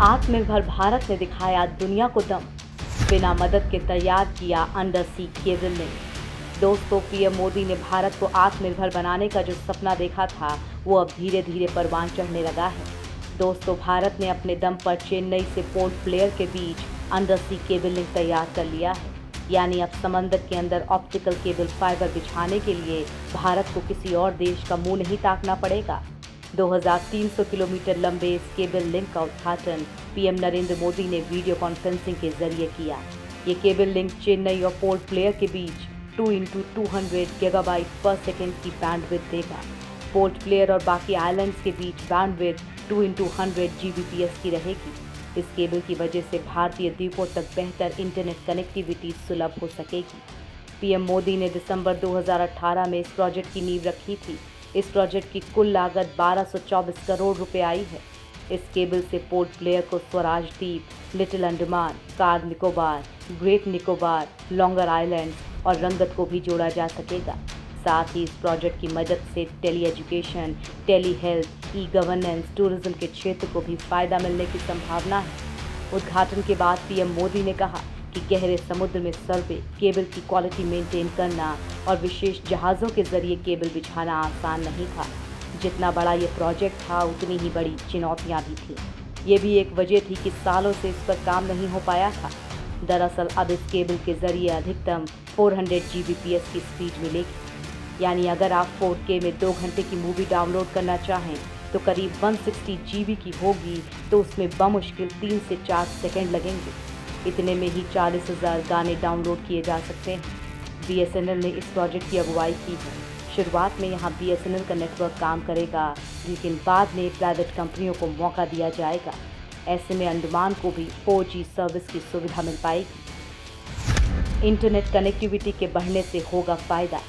आत्मनिर्भर भारत ने दिखाया दुनिया को दम, बिना मदद के तैयार किया अंडर सी केबल लिंक। दोस्तों, पीएम मोदी ने भारत को आत्मनिर्भर बनाने का जो सपना देखा था वो अब धीरे धीरे परवान चढ़ने लगा है। दोस्तों, भारत ने अपने दम पर चेन्नई से पोर्ट ब्लेयर के बीच अंडर सी केबल लिंक तैयार कर लिया है। यानी अब समंदर के अंदर ऑप्टिकल केबल फाइबर बिछाने के लिए भारत को किसी और देश का मुंह नहीं ताकना पड़ेगा। 2300 किलोमीटर लंबे इस केबल लिंक का उद्घाटन पीएम नरेंद्र मोदी ने वीडियो कॉन्फ्रेंसिंग के जरिए किया। ये केबल लिंक चेन्नई और पोर्ट ब्लेयर के बीच 2x200 गीगाबाइट पर सेकेंड की बैंडविड्थ देगा। पोर्ट ब्लेयर और बाकी आइलैंड्स के बीच बैंडविड्थ 2x100 Gbps की रहेगी। इस केबल की वजह से भारतीय द्वीपों तक बेहतर इंटरनेट कनेक्टिविटी सुलभ हो सकेगी। पीएम मोदी ने दिसंबर 2018 में इस प्रोजेक्ट की नींव रखी थी। इस प्रोजेक्ट की कुल लागत 1224 करोड़ रुपए आई है। इस केबल से पोर्ट ब्लेयर को स्वराज द्वीप, little Andaman, car Nicobar, great Nicobar, longer islands और रंगत को भी जोड़ा जा सकेगा। साथ ही इस प्रोजेक्ट की मदद से tele education, tele health, e governance, tourism के क्षेत्र को भी फायदा मिलने की संभावना है। उद्घाटन के बाद पीएम मोदी ने कहा कि गहरे समुद्र में सर्वे, केबल की क्वालिटी मेंटेन करना और विशेष जहाज़ों के जरिए केबल बिछाना आसान नहीं था। जितना बड़ा ये प्रोजेक्ट था उतनी ही बड़ी चुनौतियां भी थी। ये भी एक वजह थी कि सालों से इस पर काम नहीं हो पाया था। दरअसल अब इस केबल के जरिए अधिकतम 400 Gbps की स्पीड मिलेगी। यानी अगर आप 4K में 2 घंटे की मूवी डाउनलोड करना चाहें तो करीब 160 GB की होगी, तो उसमें बमुश्किल 3 से 4 सेकंड लगेंगे। इतने में ही 40,000 गाने डाउनलोड किए जा सकते हैं। BSNL ने इस प्रोजेक्ट की अगुवाई की है। शुरुआत में यहाँ BSNL का नेटवर्क काम करेगा, लेकिन बाद में प्राइवेट कंपनियों को मौका दिया जाएगा। ऐसे में अंडमान को भी 4G सर्विस की सुविधा मिल पाएगी। इंटरनेट कनेक्टिविटी के बढ़ने से होगा फायदा।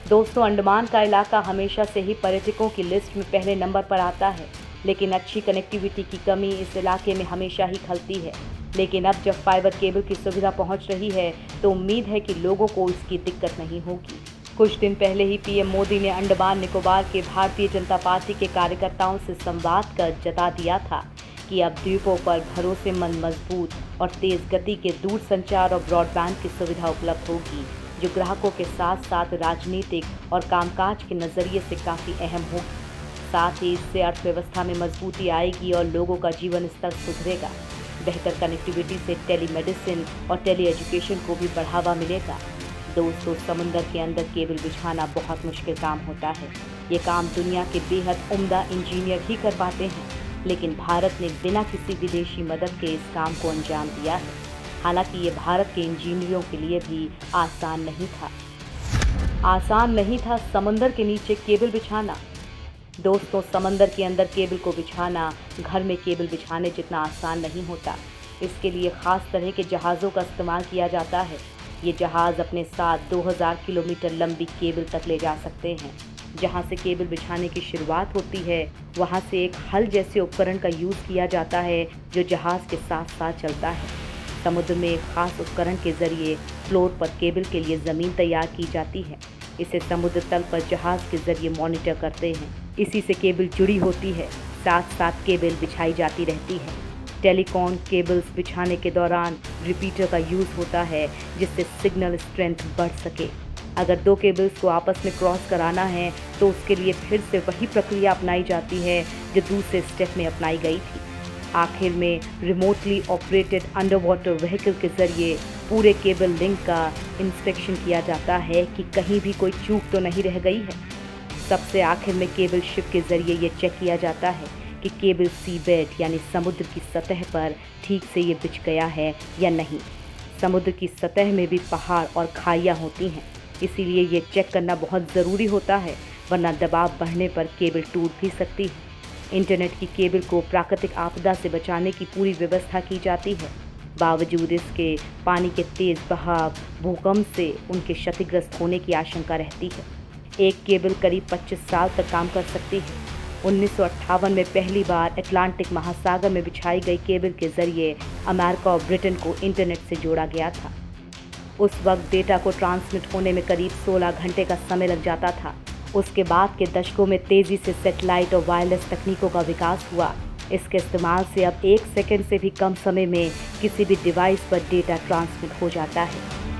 दोस्तों, अंडमान का इलाका हमेशा से ही पर्यटकों की लिस्ट में पहले नंबर पर आता है, लेकिन अच्छी कनेक्टिविटी की कमी इस इलाके में हमेशा ही खलती है। लेकिन अब जब फाइबर केबल की सुविधा पहुंच रही है तो उम्मीद है कि लोगों को इसकी दिक्कत नहीं होगी। कुछ दिन पहले ही पीएम मोदी ने अंडमान निकोबार के भारतीय जनता पार्टी के कार्यकर्ताओं से संवाद कर जता दिया था कि अब द्वीपों पर भरोसेमंद, मजबूत और तेज गति के दूरसंचार और ब्रॉडबैंड की सुविधा उपलब्ध होगी, जो ग्राहकों के साथ साथ राजनीतिक और कामकाज के नज़रिए से काफ़ी अहम होगी। साथ ही इससे अर्थव्यवस्था में मजबूती आएगी और लोगों का जीवन स्तर सुधरेगा। बेहतर कनेक्टिविटी से टेलीमेडिसिन और टेली एजुकेशन को भी बढ़ावा मिलेगा। दोस्तों, समुंदर के अंदर केबल बिछाना बहुत मुश्किल काम होता है। ये काम दुनिया के बेहद उम्दा इंजीनियर ही कर पाते हैं, लेकिन भारत ने बिना किसी विदेशी मदद के इस काम को अंजाम दिया है। हालांकि ये भारत के इंजीनियरों के लिए भी आसान नहीं था समंदर के नीचे केबल बिछाना। दोस्तों, समंदर के अंदर केबल को बिछाना घर में केबल बिछाने जितना आसान नहीं होता। इसके लिए ख़ास तरह के जहाज़ों का इस्तेमाल किया जाता है। ये जहाज़ अपने साथ 2000 किलोमीटर लंबी केबल तक ले जा सकते हैं। जहाँ से केबल बिछाने की शुरुआत होती है, वहाँ से एक हल जैसे उपकरण का यूज़ किया जाता है जो जहाज़ के साथ साथ चलता है। समुद्र में एक खास उपकरण के जरिए फ्लोर पर केबल के लिए ज़मीन तैयार की जाती है। इसे समुद्र तल पर जहाज़ के जरिए मॉनिटर करते हैं। इसी से केबल जुड़ी होती है, साथ साथ केबल बिछाई जाती रहती है। टेलीकॉम केबल्स बिछाने के दौरान रिपीटर का यूज़ होता है, जिससे सिग्नल स्ट्रेंथ बढ़ सके। अगर 2 केबल्स को आपस में क्रॉस कराना है तो उसके लिए फिर से वही प्रक्रिया अपनाई जाती है जो दूसरे स्टेप में अपनाई गई थी। आखिर में remotely operated under water vehicle के जरिए पूरे केबल लिंक का इंस्पेक्शन किया जाता है कि कहीं भी कोई चूक तो नहीं रह गई है। सबसे आखिर में केबल शिप के जरिए ये चेक किया जाता है कि केबल सी बेड यानी समुद्र की सतह पर ठीक से ये बिछ गया है या नहीं। समुद्र की सतह में भी पहाड़ और खाइयाँ होती हैं, इसीलिए ये चेक करना बहुत ज़रूरी होता है, वरना दबाव बढ़ने पर केबल टूट भी सकती है। इंटरनेट की केबल को प्राकृतिक आपदा से बचाने की पूरी व्यवस्था की जाती है। बावजूद इसके पानी के तेज़ बहाव, भूकंप से उनके क्षतिग्रस्त होने की आशंका रहती है। एक केबल करीब 25 साल तक काम कर सकती है। 1958 में पहली बार अटलांटिक महासागर में बिछाई गई केबल के जरिए अमेरिका और ब्रिटेन को इंटरनेट से जोड़ा गया था। उस वक्त डेटा को ट्रांसमिट होने में करीब 16 घंटे का समय लग जाता था। उसके बाद के दशकों में तेज़ी से सैटेलाइट और वायरलेस तकनीकों का विकास हुआ। इसके इस्तेमाल से अब 1 सेकंड से भी कम समय में किसी भी डिवाइस पर डेटा ट्रांसमिट हो जाता है।